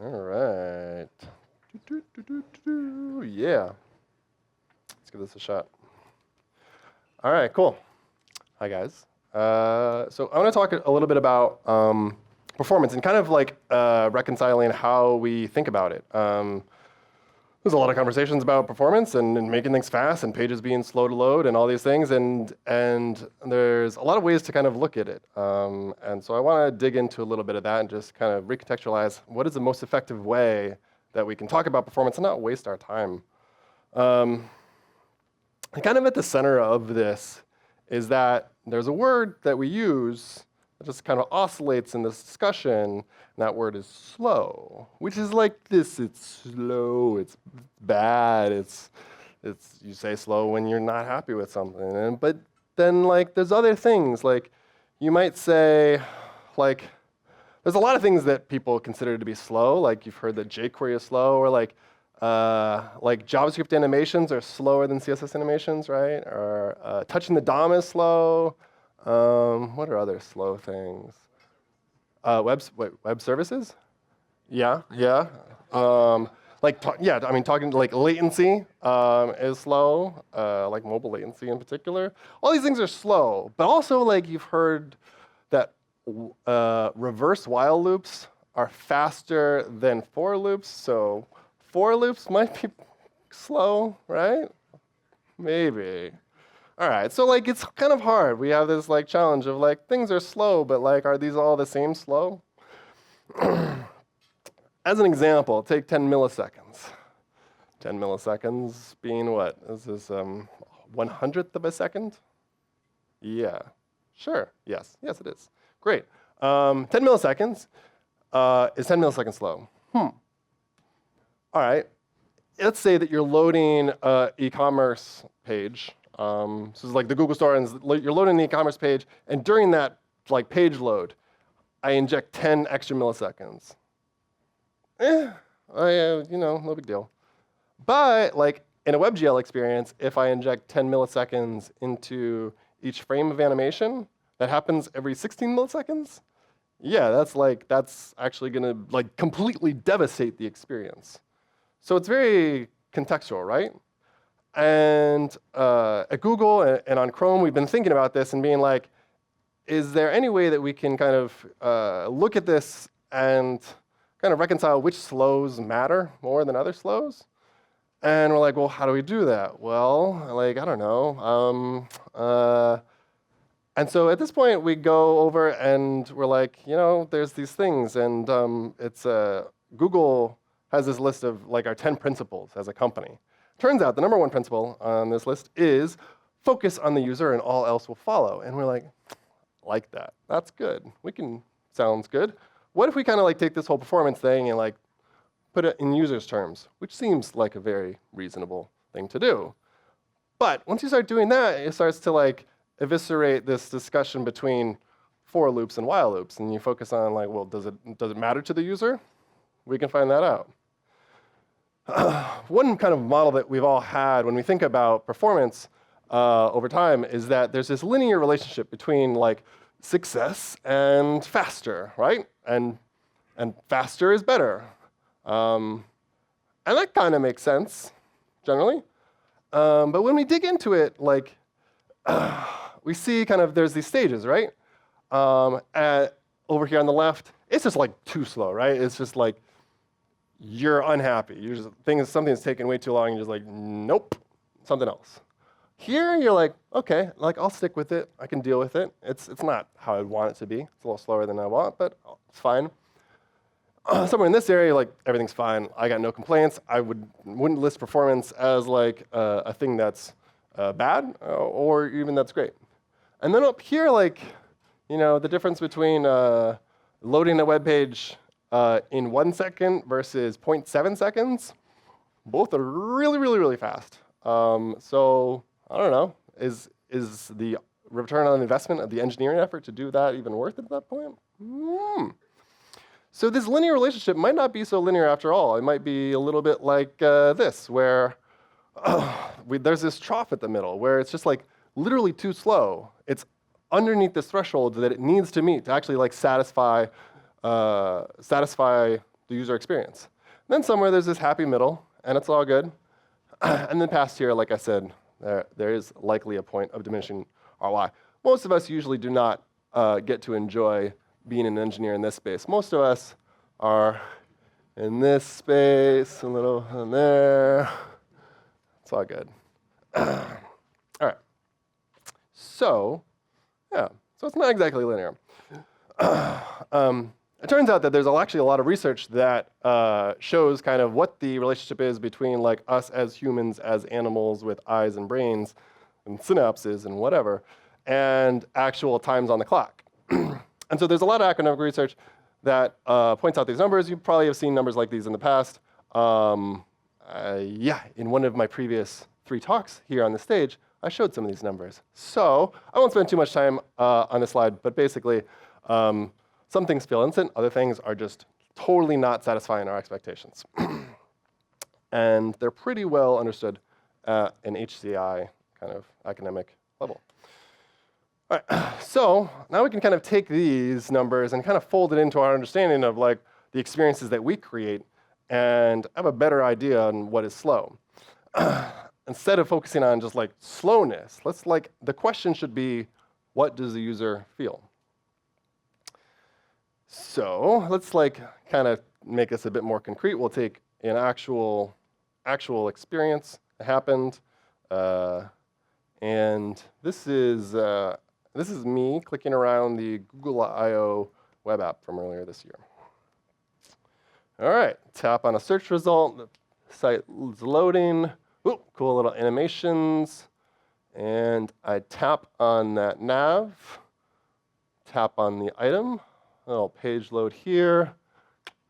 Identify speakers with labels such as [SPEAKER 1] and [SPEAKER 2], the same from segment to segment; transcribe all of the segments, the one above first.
[SPEAKER 1] All right. Yeah. Let's give this a shot. All right, cool. Hi, guys. So I want to talk a little bit about performance and kind of like reconciling how we think about it. There's a lot of conversations about performance and making things fast and pages being slow to load and all these things, and there's a lot of ways to kind of look at it. And so I want to dig into a little bit of that and just kind of recontextualize what is the most effective way that we can talk about performance and not waste our time. And kind of at the center of this is that there's a word that we use that just kind of oscillates in this discussion, and that word is slow, which is like this: it's slow, it's bad, it's you say slow when you're not happy with something. But then like there's other things, like you might say, like there's a lot of things that people consider to be slow, like you've heard that jQuery is slow, or like JavaScript animations are slower than CSS animations, right? Or touching the DOM is slow. What are other slow things? Web services? Yeah. Talking like latency is slow, like mobile latency in particular. All these things are slow, but also like you've heard that reverse while loops are faster than for loops, so for loops might be slow, right? Maybe. All right, so like it's kind of hard. We have this like challenge of like things are slow, but like are these all the same slow? As an example, take 10 milliseconds. 10 milliseconds being what? Is this 1/100th of a second? Yeah, sure, yes, it is. Great. 10 milliseconds is 10 milliseconds slow. All right, let's say that you're loading an e-commerce page. So it's like the Google store, and you're loading the e-commerce page, and during that like page load, I inject 10 extra milliseconds. No big deal. But like in a WebGL experience, if I inject 10 milliseconds into each frame of animation, that happens every 16 milliseconds. Yeah, that's actually gonna like completely devastate the experience. So it's very contextual, right? And at Google and on Chrome, we've been thinking about this and being like, is there any way that we can kind of look at this and kind of reconcile which slows matter more than other slows? And we're like, well, how do we do that? Well, like, I don't know. And so at this point, we go over and we're like, there's these things, and it's Google has this list of like our 10 principles as a company. Turns out the number one principle on this list is focus on the user and all else will follow. And we're like that. That's good. Sounds good. What if we kind of like take this whole performance thing and like put it in users' terms, which seems like a very reasonable thing to do. But once you start doing that, it starts to like eviscerate this discussion between for loops and while loops, and you focus on like, well, does it matter to the user? We can find that out. One kind of model that we've all had when we think about performance over time is that there's this linear relationship between like success and faster, right? And faster is better. And that kind of makes sense, generally. But when we dig into it, like we see kind of there's these stages, right? Over here on the left, it's just like too slow, right? It's just like you're unhappy. Something's taking way too long, and you're just like, nope, something else. Here, you're like, okay, like I'll stick with it. I can deal with it. It's not how I want it to be. It's a little slower than I want, but it's fine. Somewhere in this area, like everything's fine. I got no complaints. I wouldn't list performance as like a thing that's bad or even that's great. And then up here, like, the difference between loading a web page in 1 second versus 0.7 seconds, both are really, really, really fast. So I don't know, is the return on investment of the engineering effort to do that even worth it at that point? So this linear relationship might not be so linear after all. It might be a little bit like this, where there's this trough at the middle where it's just like literally too slow. It's underneath this threshold that it needs to meet to actually like satisfy the user experience. And then somewhere there's this happy middle, and it's all good. And then past here, like I said, there is likely a point of diminishing ROI. Most of us usually do not get to enjoy being an engineer in this space. Most of us are in this space, a little in there. It's all good. All right. So, yeah, so it's not exactly linear. It turns out that there's actually a lot of research that shows kind of what the relationship is between like us as humans, as animals with eyes and brains and synapses and whatever, and actual times on the clock. And so there's a lot of academic research that points out these numbers. You probably have seen numbers like these in the past. Yeah, in one of my previous 3 talks here on the stage, I showed some of these numbers. So I won't spend too much time on this slide, but basically, some things feel instant, other things are just totally not satisfying our expectations. And they're pretty well understood at an HCI kind of academic level. All right, so now we can kind of take these numbers and kind of fold it into our understanding of like the experiences that we create and have a better idea on what is slow. Instead of focusing on just like slowness, the question should be, what does the user feel? So let's like kind of make this a bit more concrete. We'll take an actual experience that happened, and this is me clicking around the Google I/O web app from earlier this year. All right, tap on a search result. The site is loading. Ooh, cool little animations. And I tap on that nav, tap on the item, a little page load here,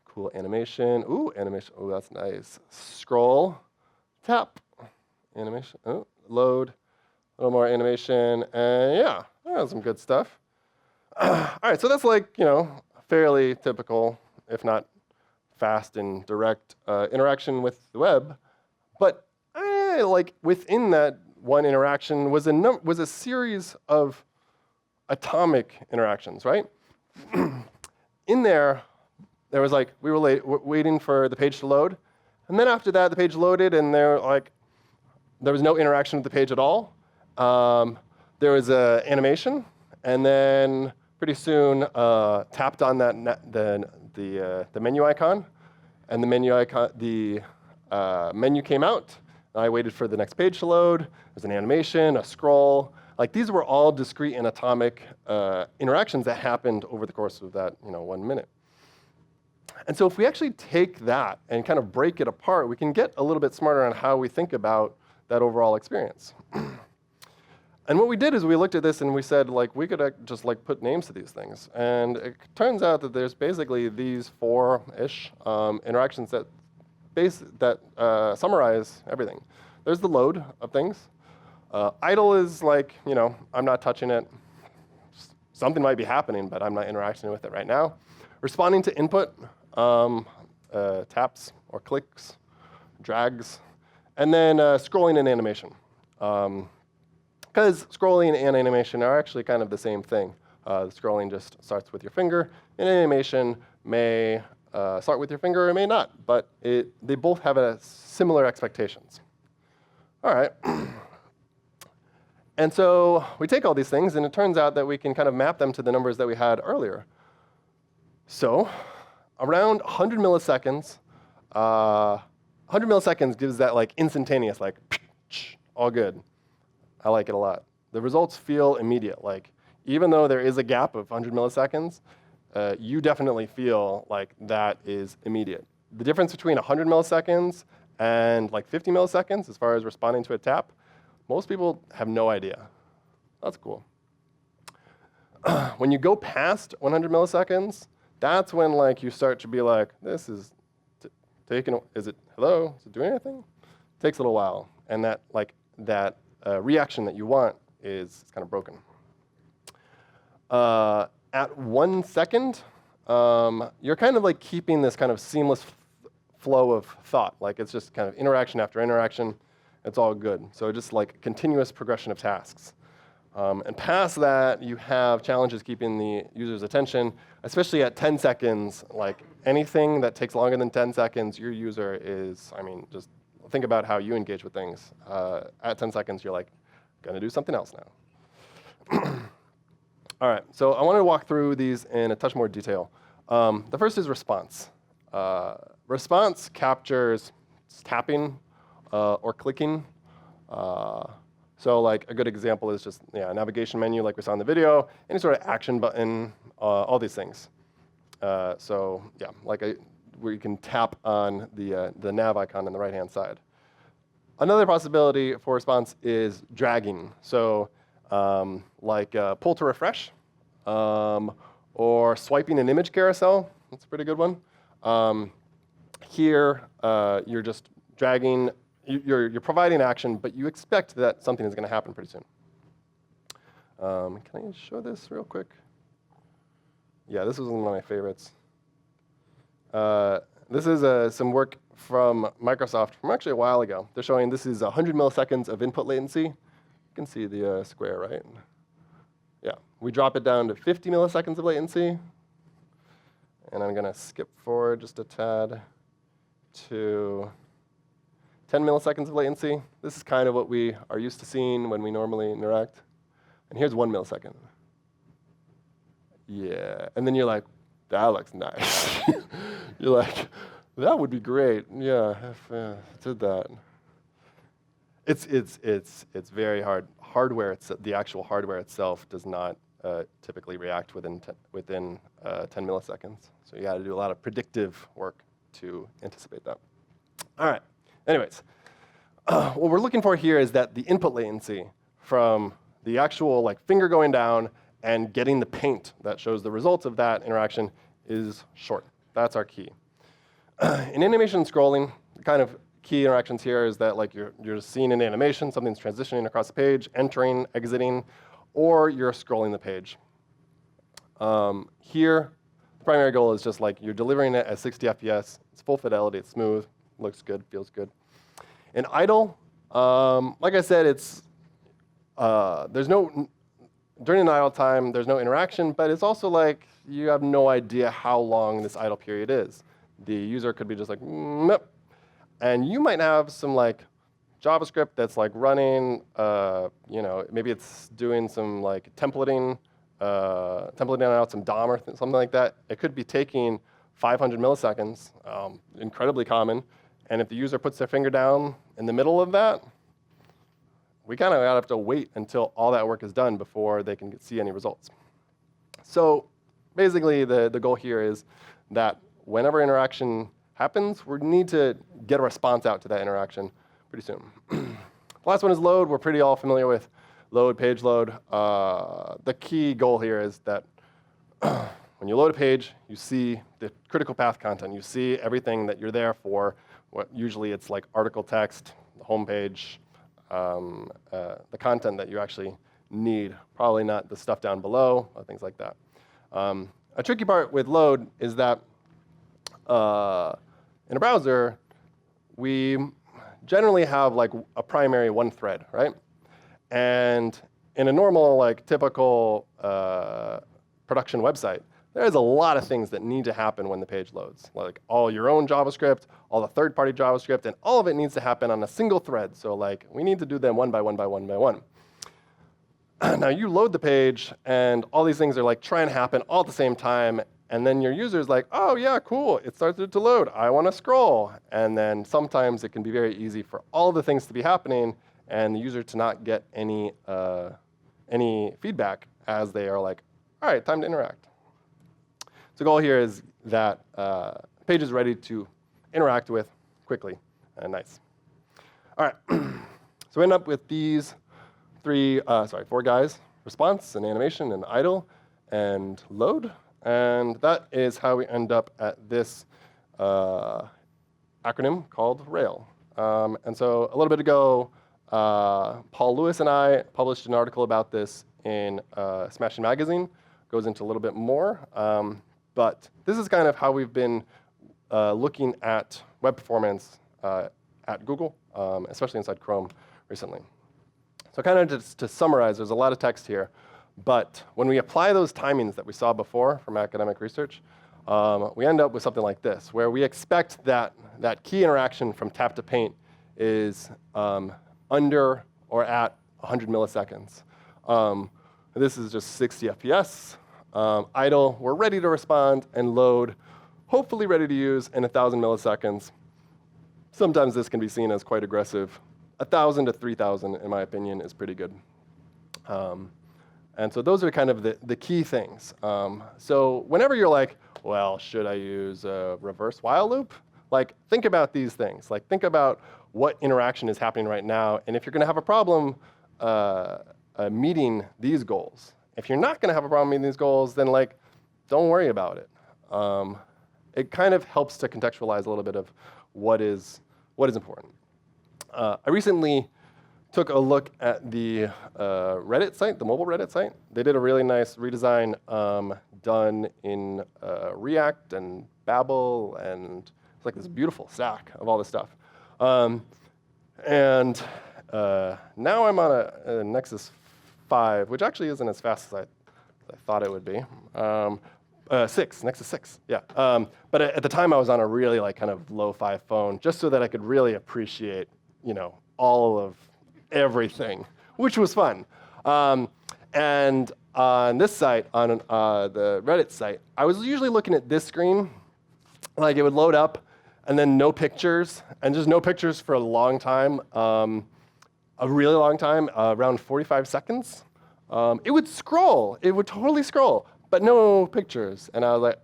[SPEAKER 1] cool animation. Ooh, animation, oh, that's nice. Scroll, tap, animation, oh, load, a little more animation, and yeah, that's some good stuff. All right, so that's like, fairly typical, if not fast and direct interaction with the web. But like within that one interaction was a series of atomic interactions, right? In there was like, we were waiting for the page to load. And then after that, the page loaded, and there was no interaction with the page at all. There was an animation, and then pretty soon tapped on the menu icon, and the menu came out. I waited for the next page to load. There's an animation, a scroll. Like these were all discrete and atomic interactions that happened over the course of that 1 minute. And so if we actually take that and kind of break it apart, we can get a little bit smarter on how we think about that overall experience. And what we did is we looked at this and we said, like, we could just like put names to these things. And it turns out that there's basically these 4-ish interactions that summarize everything. There's the load of things. Idle is like, I'm not touching it. Something might be happening, but I'm not interacting with it right now. Responding to input, taps or clicks, drags, and then scrolling and animation. Because scrolling and animation are actually kind of the same thing. Scrolling just starts with your finger, and animation may start with your finger or may not, but they both have similar expectations. All right. And so we take all these things, and it turns out that we can kind of map them to the numbers that we had earlier. So around 100 milliseconds, 100 milliseconds gives that like instantaneous, like all good. I like it a lot. The results feel immediate. Like even though there is a gap of 100 milliseconds, you definitely feel like that is immediate. The difference between 100 milliseconds and like 50 milliseconds as far as responding to a tap, most people have no idea. That's cool. When you go past 100 milliseconds, that's when like you start to be like, this is taking, is it, hello, is it doing anything? It takes a little while, and that reaction that you want is kind of broken. At 1 second, you're kind of like keeping this kind of seamless flow of thought. Like it's just kind of interaction after interaction. It's all good. So just like continuous progression of tasks. And past that, you have challenges keeping the user's attention, especially at 10 seconds. Like anything that takes longer than 10 seconds, your user is, I mean, just think about how you engage with things. At 10 seconds, you're like, gonna do something else now. All right, so I want to walk through these in a touch more detail. The first is response. Response captures tapping or clicking. So like a good example is just a navigation menu like we saw in the video, any sort of action button, all these things. So yeah, like where you can tap on the nav icon on the right-hand side. Another possibility for response is dragging. So like pull to refresh, or swiping an image carousel. That's a pretty good one. Here, you're just dragging. You're providing action, but you expect that something is going to happen pretty soon. Can I show this real quick? Yeah, this was one of my favorites. This is some work from Microsoft from actually a while ago. They're showing this is 100 milliseconds of input latency. You can see the square, right? Yeah, we drop it down to 50 milliseconds of latency. And I'm going to skip forward just a tad to 10 milliseconds of latency. This is kind of what we are used to seeing when we normally interact. And here's 1 millisecond. Yeah, and then you're like, that looks nice. You're like, that would be great. Yeah, if did that. It's very hard. The actual hardware itself does not typically react within 10 milliseconds. So you got to do a lot of predictive work to anticipate that. All right. Anyways, what we're looking for here is that the input latency from the actual like finger going down and getting the paint that shows the results of that interaction is short. That's our key. In animation and scrolling, the kind of key interactions here is that like you're seeing an animation, something's transitioning across the page, entering, exiting, or you're scrolling the page. Here, the primary goal is just like you're delivering it at 60 FPS. It's full fidelity, it's smooth, looks good, feels good. In idle, like I said, it's during an idle time, there's no interaction, but it's also like you have no idea how long this idle period is. The user could be just like, nope. And you might have some like JavaScript that's like running, maybe it's doing some like templating out some DOM or something like that. It could be taking 500 milliseconds, incredibly common. And if the user puts their finger down in the middle of that, we kind of have to wait until all that work is done before they can see any results. So basically, the goal here is that whenever interaction happens, we need to get a response out to that interaction pretty soon. The last one is load. We're pretty all familiar with load, page load. The key goal here is that when you load a page, you see the critical path content. You see everything that you're there for. Usually it's like article text, the home page, the content that you actually need, probably not the stuff down below, or things like that. A tricky part with load is that in a browser, we generally have like a primary one thread, right? And in a normal, like typical production website, there's a lot of things that need to happen when the page loads, like all your own JavaScript, all the third-party JavaScript, and all of it needs to happen on a single thread. So like we need to do them one by one by one by one. Now you load the page, and all these things are like trying to happen all at the same time, and then your user's like, oh yeah, cool, it started to load, I want to scroll. And then sometimes it can be very easy for all the things to be happening and the user to not get any feedback as they are like, all right, time to interact. So the goal here is that page is ready to interact with quickly and nice. All right, so we end up with these four guys: response and animation and idle and load. And that is how we end up at this acronym called Rail. And so a little bit ago, Paul Lewis and I published an article about this in Smashing Magazine. Goes into a little bit more. But this is kind of how we've been looking at web performance at Google, especially inside Chrome recently. So kind of just to summarize, there's a lot of text here. But when we apply those timings that we saw before from academic research, we end up with something like this, where we expect that key interaction from tap to paint is under or at 100 milliseconds. This is just 60 FPS. Idle, we're ready to respond, and load, hopefully ready to use in 1,000 milliseconds. Sometimes this can be seen as quite aggressive. 1,000 to 3,000, in my opinion, is pretty good. And so those are kind of the key things. So whenever you're like, well, should I use a reverse while loop? Like, think about these things. Like, think about what interaction is happening right now, and if you're going to have a problem meeting these goals. If you're not going to have a problem meeting these goals, then like, don't worry about it. It kind of helps to contextualize a little bit of what is important. I recently took a look at the Reddit site, the mobile Reddit site. They did a really nice redesign done in React and Babel, and it's like this beautiful stack of all this stuff. And now I'm on a Nexus 5, which actually isn't as fast as I thought it would be. 6, Nexus 6, yeah. But at the time I was on a really like kind of low-fi phone, just so that I could really appreciate, all of everything, which was fun. And on this site, on the Reddit site, I was usually looking at this screen, like it would load up, and then no pictures, and just no pictures for a long time, a really long time, around 45 seconds. It would scroll, it would totally scroll, but no pictures. And I was like,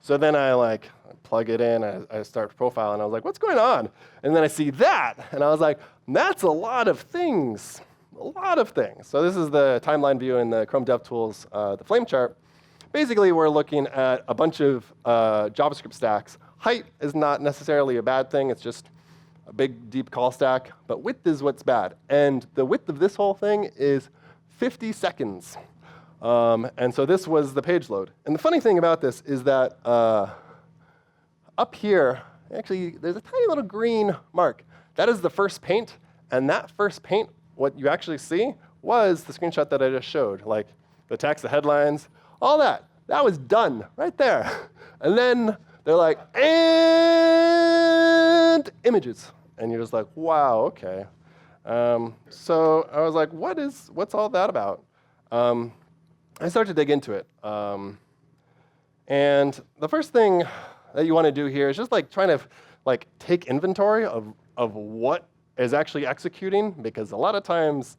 [SPEAKER 1] So then I like plug it in, I start profiling, and I was like, what's going on? And then I see that, and I was like, that's a lot of things, a lot of things. So this is the timeline view in the Chrome DevTools, the flame chart. Basically, we're looking at a bunch of JavaScript stacks. Height is not necessarily a bad thing, it's just a big, deep call stack, but width is what's bad. And the width of this whole thing is 50 seconds. And so this was the page load. And the funny thing about this is that up here, actually, there's a tiny little green mark. That is the first paint, and that first paint, what you actually see, was the screenshot that I just showed. Like the text, the headlines, all that. That was done right there. And then they're like, and images. And you're just like, wow, okay. So I was like, what's all that about? I started to dig into it. And the first thing that you want to do here is just like trying to like take inventory of what is actually executing, because a lot of times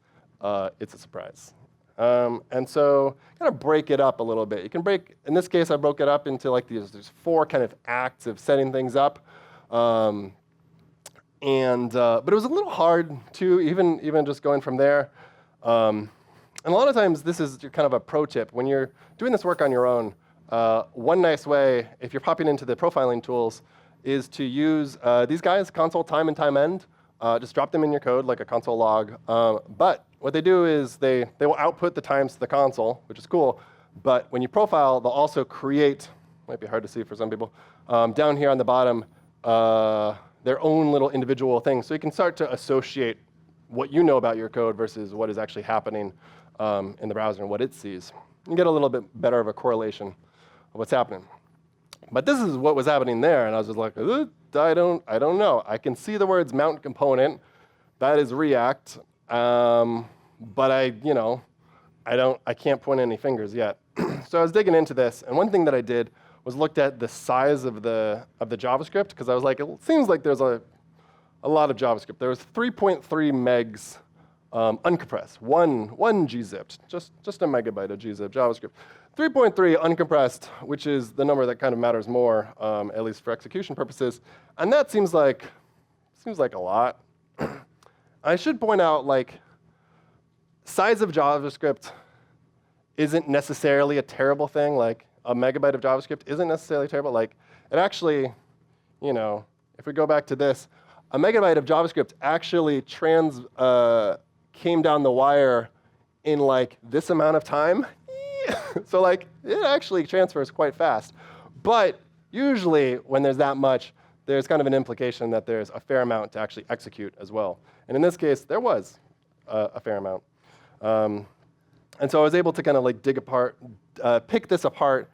[SPEAKER 1] it's a surprise. And so kind of break it up a little bit. You can in this case, I broke it up into like there's 4 kind of acts of setting things up. But it was a little hard to even just going from there. And a lot of times this is kind of a pro tip. When you're doing this work on your own, one nice way, if you're popping into the profiling tools, is to use these guys, console time and time end. Just drop them in your code like a console log. But what they do is they will output the times to the console, which is cool. But when you profile, they'll also create, might be hard to see for some people, down here on the bottom, their own little individual things. So you can start to associate what you know about your code versus what is actually happening in the browser and what it sees. You get a little bit better of a correlation of what's happening. But this is what was happening there, and I was just like, I don't know. I can see the words mount component. That is React, but I can't point any fingers yet. So I was digging into this, and one thing that I did was looked at the size of the JavaScript, because I was like, it seems like there's a lot of JavaScript. There was 3.3 megs uncompressed, one gzipped, just a megabyte of gzip JavaScript. 3.3 uncompressed, which is the number that kind of matters more, at least for execution purposes, and that seems like a lot. I should point out, like, size of JavaScript isn't necessarily a terrible thing. Like, a megabyte of JavaScript isn't necessarily terrible. Like, it actually, if we go back to this, a megabyte of JavaScript actually came down the wire in like this amount of time. So like, it actually transfers quite fast. But usually when there's that much, there's kind of an implication that there's a fair amount to actually execute as well. And in this case, there was. a fair amount. And so I was able to kind of like pick this apart.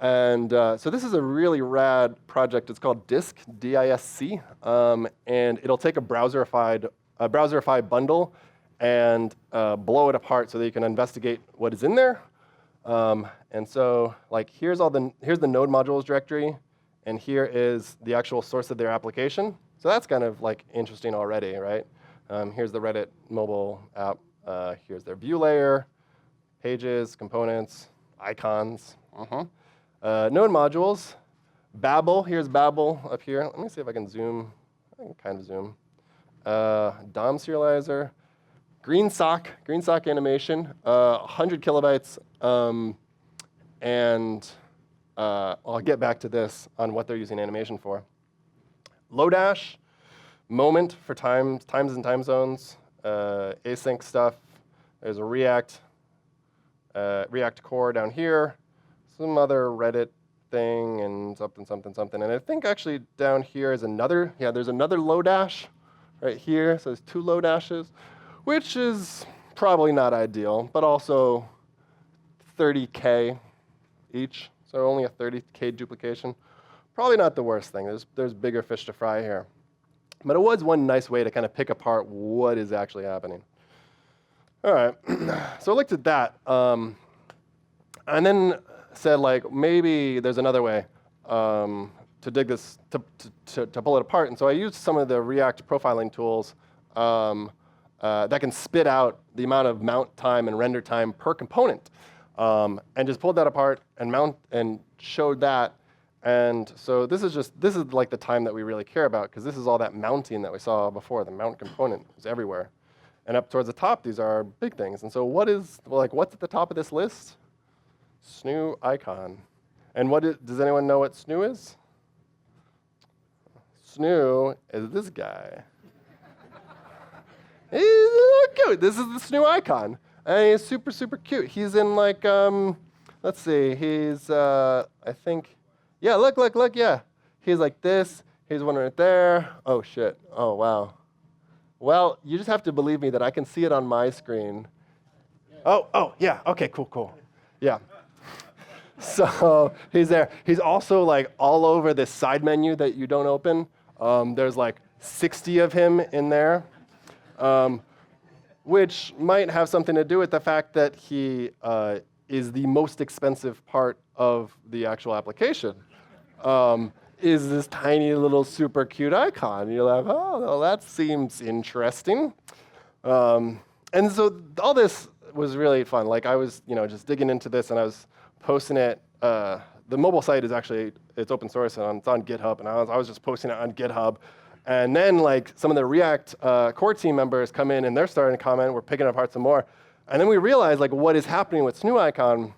[SPEAKER 1] And so this is a really rad project. It's called Disc, D-I-S-C. And it'll take a browserify bundle and blow it apart so that you can investigate what is in there. And so like here's the node modules directory, and here is the actual source of their application. So that's kind of like interesting already, right? Here's the Reddit mobile app. Here's their view layer, pages, components, icons. Node modules, Babel. Here's Babel up here. Let me see if I can zoom. I can kind of zoom. DOM serializer, green sock animation, 100 kilobytes. And I'll get back to this on what they're using animation for. Lodash, moment for times and time zones, async stuff. There's a React core down here, some other Reddit thing, and something. And I think actually down here is there's another Lodash right here. So there's 2 Lodashes, which is probably not ideal, but also 30K each. So only a 30K duplication. Probably not the worst thing. There's bigger fish to fry here. But it was one nice way to kind of pick apart what is actually happening. All right, so I looked at that, and then said like maybe there's another way to dig this, to pull it apart. And so I used some of the React profiling tools that can spit out the amount of mount time and render time per component, and just pulled that apart and showed that. And so this is like the time that we really care about, because this is all that mounting that we saw before. The mount component is everywhere. And up towards the top, these are big things. And so what's at the top of this list? SNU icon. And does anyone know what SNU is? SNU is this guy. He's a little cute. This is the SNU icon. And he's super, super cute. He's in like, let's see, he's, I think, yeah, look, yeah. He's like this. Here's one right there. Oh, shit. Oh, wow. Well, you just have to believe me that I can see it on my screen. Oh, yeah. Okay, cool. Yeah. So he's there. He's also like all over this side menu that you don't open. There's like 60 of him in there, which might have something to do with the fact that he is the most expensive part of the actual application. Is this tiny little super cute icon. You're like, oh, well, that seems interesting. And so all this was really fun. Like I was, just digging into this, and I was posting it. The mobile site is actually, it's open source, and it's on GitHub, and I was just posting it on GitHub. And then like some of the React core team members come in, and they're starting to comment. We're picking apart some more. And then we realize like what is happening with SNU icon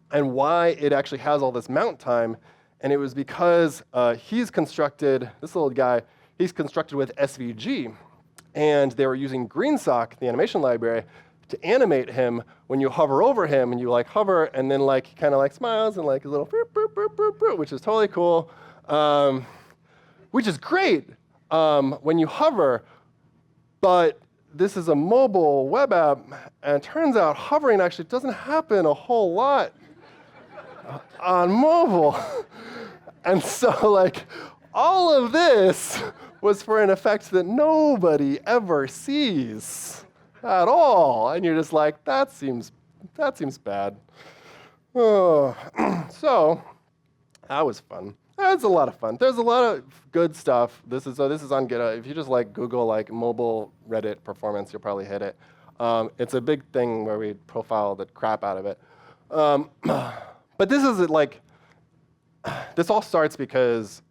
[SPEAKER 1] and why it actually has all this mount time. And it was because he's constructed with SVG, and they were using GreenSock, the animation library, to animate him when you hover over him, and you like hover, and then like he kind of like smiles and like a little boop, boop, boop, boop, boop, which is totally cool, which is great when you hover. But this is a mobile web app, and it turns out hovering actually doesn't happen a whole lot on mobile. And so like all of this was for an effect that nobody ever sees at all. And you're just like, that seems bad. Oh. So that was fun. That's a lot of fun. There's a lot of good stuff. This is on GitHub. If you just like Google like mobile Reddit performance, you'll probably hit it. It's a big thing where we profile the crap out of it. But this is like, this all starts because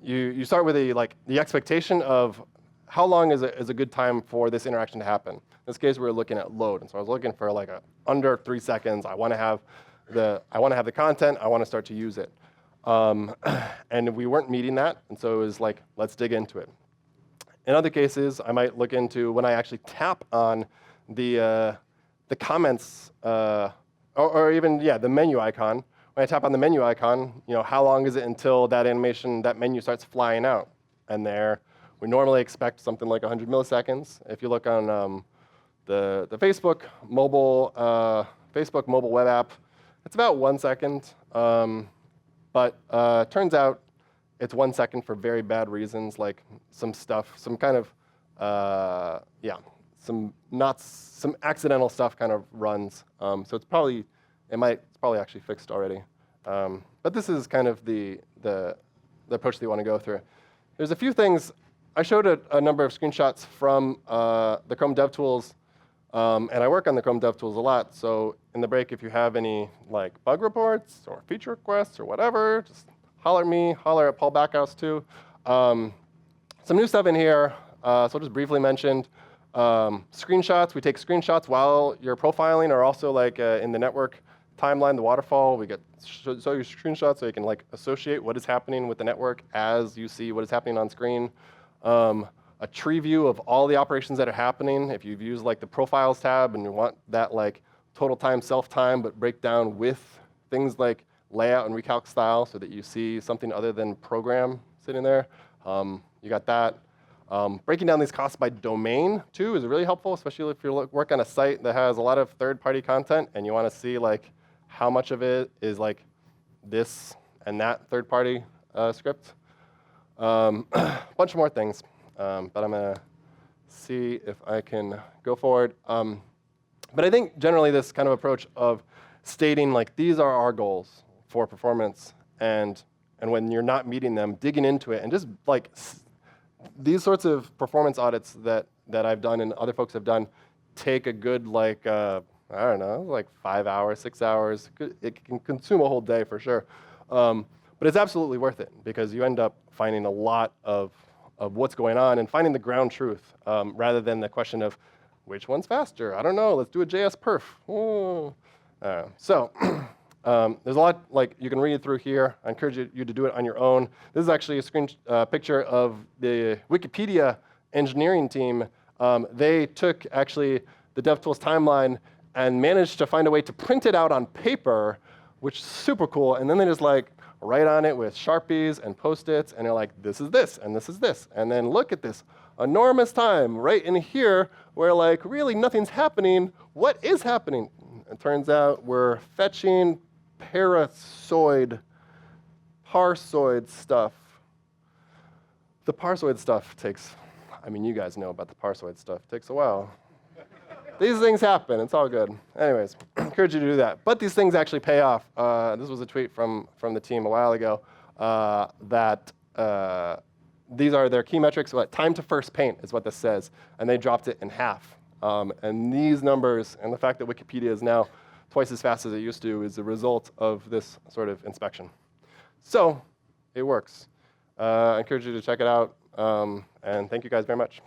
[SPEAKER 1] you start with the expectation of how long is a good time for this interaction to happen. In this case, we were looking at load, and so I was looking for like under 3 seconds. I want to have the content. I want to start to use it, and we weren't meeting that, and so it was like, let's dig into it. In other cases, I might look into when I actually tap on the comments or even the menu icon. When I tap on the menu icon, how long is it until that menu starts flying out? And there We normally expect something like 100 milliseconds. If you look on the Facebook mobile web app, it's about 1 second. But turns out it's 1 second for very bad reasons, like some stuff, some kind of some accidental stuff kind of runs. So it's probably actually fixed already. But this is kind of the approach that you want to go through. There's a few things. I showed a number of screenshots from the Chrome DevTools, and I work on the Chrome DevTools a lot. So in the break, if you have any like bug reports or feature requests or whatever, just holler at me, holler at Paul Backhouse too. Some new stuff in here. So I'll just briefly mention screenshots. We take screenshots while you're profiling, or also like in the network timeline, the waterfall. We get show you screenshots so you can like associate what is happening with the network as you see what is happening on screen. A tree view of all the operations that are happening. If you've used like the profiles tab and you want that like total time, self time, but break down with things like layout and recalc style so that you see something other than program sitting there. You got that. Breaking down these costs by domain too is really helpful, especially if you work on a site that has a lot of third-party content and you want to see like how much of it is like this and that third-party script. Bunch more things, but I'm gonna see if I can go forward. But I think generally this kind of approach of stating like these are our goals for performance, and when you're not meeting them, digging into it and just like these sorts of performance audits that I've done and other folks have done take a good like I don't know, like 5 hours, 6 hours. It can consume a whole day for sure. But it's absolutely worth it because you end up finding a lot of what's going on and finding the ground truth rather than the question of which one's faster. I don't know. Let's do a JS perf. So there's a lot like you can read through here. I encourage you to do it on your own. This is actually a picture of the Wikipedia engineering team. They took actually the DevTools timeline and managed to find a way to print it out on paper, which is super cool. And then they just like write on it with Sharpies and Post-its, and they're like, this is this, and this is this. And then look at this enormous time right in here where like really nothing's happening. What is happening? It turns out we're fetching parsoid stuff. The parsoid stuff takes, I mean, you guys know about the parsoid stuff. It takes a while. These things happen. It's all good. Anyways, I encourage you to do that. But these things actually pay off. This was a tweet from the team a while ago that these are their key metrics. Time to first paint is what this says. And they dropped it in half. And these numbers and the fact that Wikipedia is now twice as fast as it used to is a result of this sort of inspection. So it works. I encourage you to check it out. And thank you guys very much.